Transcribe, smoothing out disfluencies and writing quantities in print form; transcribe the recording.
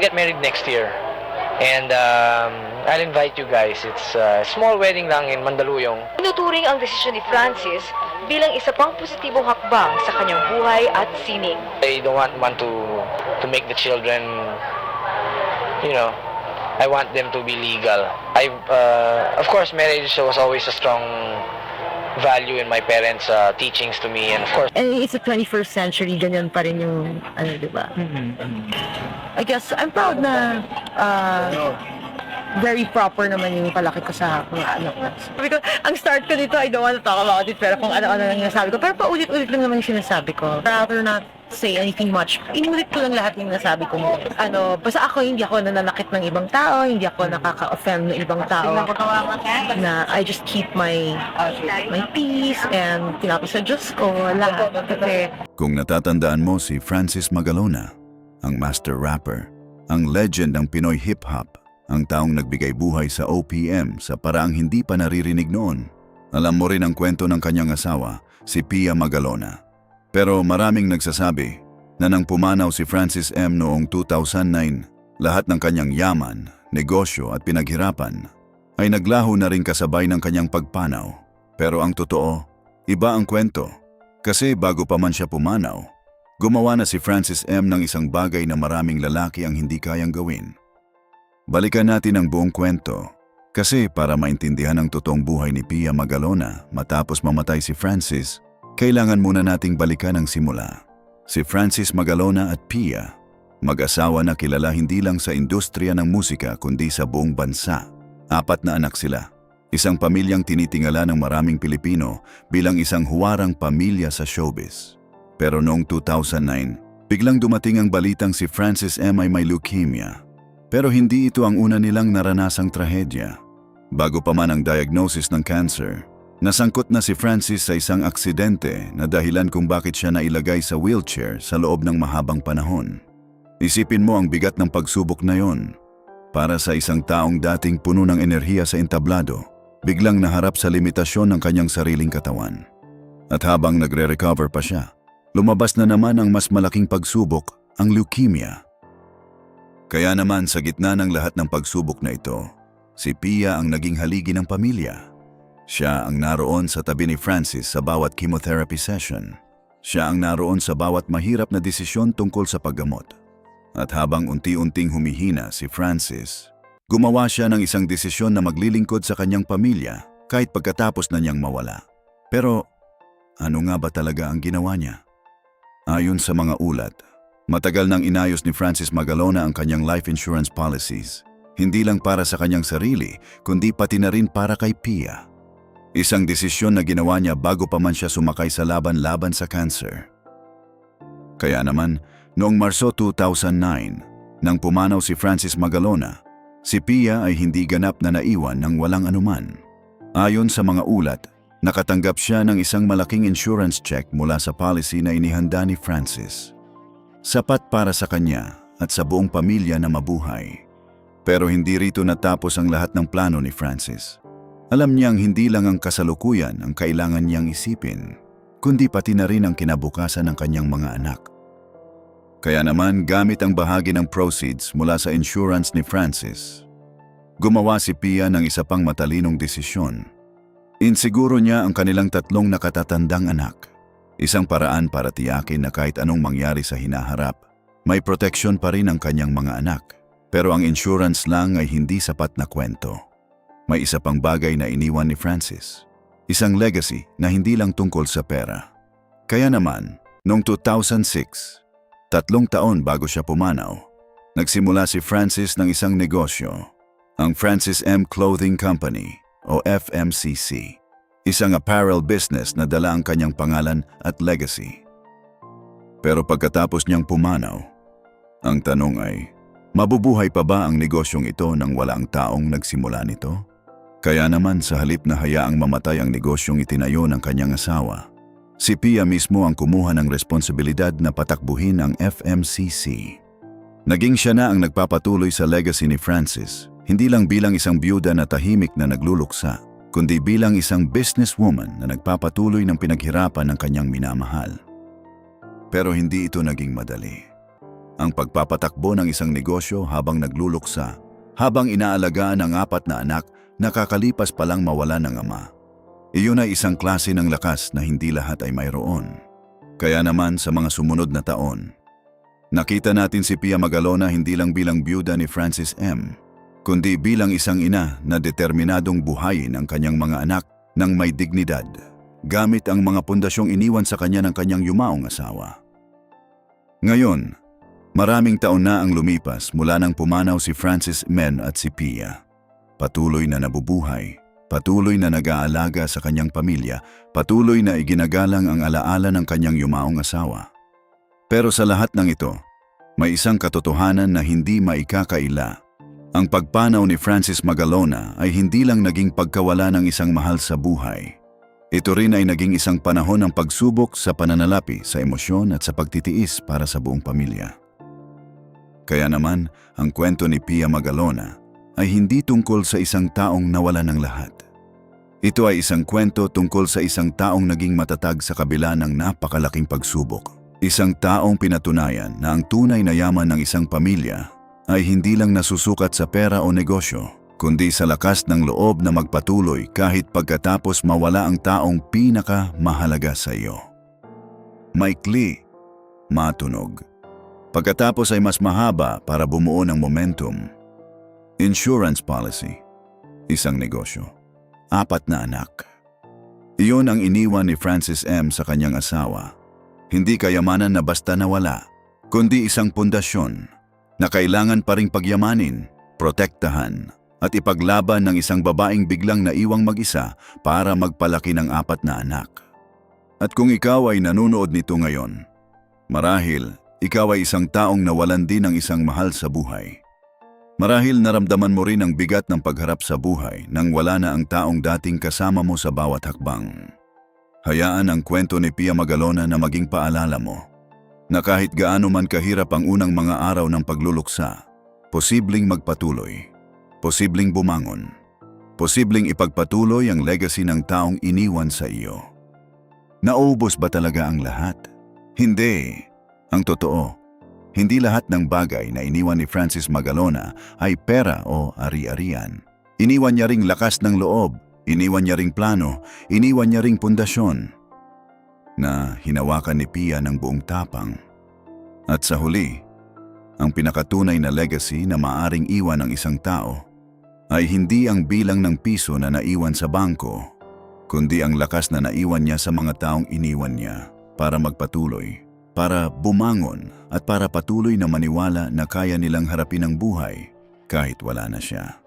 Get married next year. And I'll invite you guys. It's a small wedding lang in Mandaluyong. Tinuturing ang desisyon ni Francis bilang isa pang positibong hakbang sa kanyang buhay at sining. I don't want to make the children, I want them to be legal. Of course, marriage was always a strong value in my parents' teachings to me, and of course, And it's the 21st century, ganyan pa rin yung, di ba? I guess, I'm proud na very proper naman yung palaki ko sa mga anak ko. Sabi ko, ang start ko dito, I don't want to talk about it, pero kung ano-ano lang yung nasabi ko. Pero paulit-ulit lang naman yung sinasabi ko. Rather not say anything much. Inulit ko lang lahat yung nasabi ko. Basta ako, hindi ako nananakit ng ibang tao, hindi ako nakaka-offend ng ibang tao. Na I just keep my peace and tinapos sa Diyos ko, lahat. Kasi Kung natatandaan mo si Francis Magalona, ang master rapper, ang legend ng Pinoy hip-hop, ang taong nagbigay buhay sa OPM sa paraang hindi pa naririnig noon. Alam mo rin ang kwento ng kanyang asawa, si Pia Magalona. Pero maraming nagsasabi na nang pumanaw si Francis M. noong 2009, lahat ng kanyang yaman, negosyo at pinaghirapan ay naglaho na rin kasabay ng kanyang pagpanaw. Pero ang totoo, iba ang kwento. Kasi bago pa man siya pumanaw, gumawa na si Francis M. ng isang bagay na maraming lalaki ang hindi kayang gawin. Balikan natin ang buong kwento. Kasi para maintindihan ang totoong buhay ni Pia Magalona matapos mamatay si Francis, kailangan muna nating balikan ang simula. Si Francis Magalona at Pia, mag-asawa na kilala hindi lang sa industriya ng musika kundi sa buong bansa. 4 na anak sila. Isang pamilyang tinitingala ng maraming Pilipino bilang isang huwarang pamilya sa showbiz. Pero noong 2009, biglang dumating ang balitang si Francis M. ay may leukemia. Pero hindi ito ang una nilang naranasang trahedya. Bago pa man ang diagnosis ng cancer, nasangkot na si Francis sa isang aksidente na dahilan kung bakit siya nailagay sa wheelchair sa loob ng mahabang panahon. Isipin mo ang bigat ng pagsubok na yon. Para sa isang taong dating puno ng enerhiya sa entablado, biglang naharap sa limitasyon ng kanyang sariling katawan. At habang nagre-recover pa siya, lumabas na naman ang mas malaking pagsubok, ang leukemia. Kaya naman sa gitna ng lahat ng pagsubok na ito, si Pia ang naging haligi ng pamilya. Siya ang naroon sa tabi ni Francis sa bawat chemotherapy session. Siya ang naroon sa bawat mahirap na desisyon tungkol sa paggamot. At habang unti-unting humihina si Francis, gumawa siya ng isang desisyon na maglilingkod sa kanyang pamilya kahit pagkatapos na niyang mawala. Pero ano nga ba talaga ang ginawa niya? Ayon sa mga ulat, matagal nang inayos ni Francis Magalona ang kanyang life insurance policies, hindi lang para sa kanyang sarili, kundi pati na rin para kay Pia. Isang desisyon na ginawa niya bago pa man siya sumakay sa laban-laban sa cancer. Kaya naman, noong Marso 2009, nang pumanaw si Francis Magalona, si Pia ay hindi ganap na naiwan ng walang anuman. Ayon sa mga ulat, nakatanggap siya ng isang malaking insurance check mula sa policy na inihanda ni Francis. Sapat para sa kanya at sa buong pamilya na mabuhay. Pero hindi rito natapos ang lahat ng plano ni Francis. Alam niyang hindi lang ang kasalukuyan ang kailangan niyang isipin, kundi pati na rin ang kinabukasan ng kanyang mga anak. Kaya naman gamit ang bahagi ng proceeds mula sa insurance ni Francis, gumawa si Pia ng isa pang matalinong desisyon. Insiguro niya ang kanilang 3 nakatatandang anak. Isang paraan para tiyakin na kahit anong mangyari sa hinaharap, may proteksyon pa rin ang kanyang mga anak. Pero ang insurance lang ay hindi sapat na kwento. May isa pang bagay na iniwan ni Francis. Isang legacy na hindi lang tungkol sa pera. Kaya naman, noong 2006, 3 taon bago siya pumanaw, nagsimula si Francis ng isang negosyo, ang Francis M. Clothing Company o FMCC. Isang apparel business na dala ang kanyang pangalan at legacy. Pero pagkatapos niyang pumanaw, ang tanong ay, mabubuhay pa ba ang negosyong ito nang wala ang taong nagsimula nito? Kaya naman sa halip na hayaang mamatay ang negosyong itinayo ng kanyang asawa, si Pia mismo ang kumuha ng responsibilidad na patakbuhin ang FMCC. Naging siya na ang nagpapatuloy sa legacy ni Francis, hindi lang bilang isang byuda na tahimik na nagluluksa, kundi bilang isang businesswoman na nagpapatuloy ng pinaghirapan ng kanyang minamahal. Pero hindi ito naging madali. ang pagpapatakbo ng isang negosyo habang nagluluksa, habang inaalagaan ang 4 na anak na kakalipas palang mawala ng ama. Iyon ay isang klase ng lakas na hindi lahat ay mayroon. Kaya naman sa mga sumunod na taon, nakita natin si Pia Magalona hindi lang bilang byuda ni Francis M., kundi bilang isang ina na determinadong buhayin ang kanyang mga anak ng may dignidad, gamit ang mga pundasyong iniwan sa kanya ng kanyang yumaong asawa. Ngayon, maraming taon na ang lumipas mula nang pumanaw si Francis Men at si Pia. Patuloy na nabubuhay, patuloy na nag-aalaga sa kanyang pamilya, patuloy na iginagalang ang alaala ng kanyang yumaong asawa. Pero sa lahat ng ito, may isang katotohanan na hindi maikakaila. Ang pagpanaw ni Francis Magalona ay hindi lang naging pagkawala ng isang mahal sa buhay. Ito rin ay naging isang panahon ng pagsubok sa pananalapi, sa emosyon at sa pagtitiis para sa buong pamilya. Kaya naman, ang kwento ni Pia Magalona ay hindi tungkol sa isang taong nawala ng lahat. Ito ay isang kwento tungkol sa isang taong naging matatag sa kabila ng napakalaking pagsubok. Isang taong pinatunayan na ang tunay na yaman ng isang pamilya ay hindi lang nasusukat sa pera o negosyo, kundi sa lakas ng loob na magpatuloy kahit pagkatapos mawala ang taong pinakamahalaga sa iyo. Maikli, matunog. Pagkatapos ay mas mahaba para bumuo ng momentum. Insurance policy, isang negosyo, 4 na anak. Iyon ang iniwan ni Francis M. sa kanyang asawa. Hindi kayamanan na basta nawala, kundi isang pundasyon na kailangan pa ring pagyamanin, protektahan, at ipaglaban ng isang babaeng biglang naiwang mag-isa para magpalaki ng 4 na anak. At kung ikaw ay nanonood nito ngayon, marahil ikaw ay isang taong nawalan din ng isang mahal sa buhay. Marahil naramdaman mo rin ang bigat ng pagharap sa buhay nang wala na ang taong dating kasama mo sa bawat hakbang. Hayaan ang kwento ni Pia Magalona na maging paalala mo na kahit gaano man kahirap ang unang mga araw ng pagluluksa, posibleng magpatuloy, posibleng bumangon, posibleng ipagpatuloy ang legacy ng taong iniwan sa iyo. Naubos ba talaga ang lahat? Hindi. Ang totoo, hindi lahat ng bagay na iniwan ni Francis Magalona ay pera o ari-arian. Iniwan niya ring lakas ng loob, iniwan niya ring plano, iniwan niya ring pundasyon na hinawakan ni Pia ng buong tapang. At sa huli, ang pinakatunay na legacy na maaring iwan ng isang tao ay hindi ang bilang ng piso na naiwan sa bangko, kundi ang lakas na naiwan niya sa mga taong iniwan niya para magpatuloy, para bumangon at para patuloy na maniwala na kaya nilang harapin ang buhay kahit wala na siya.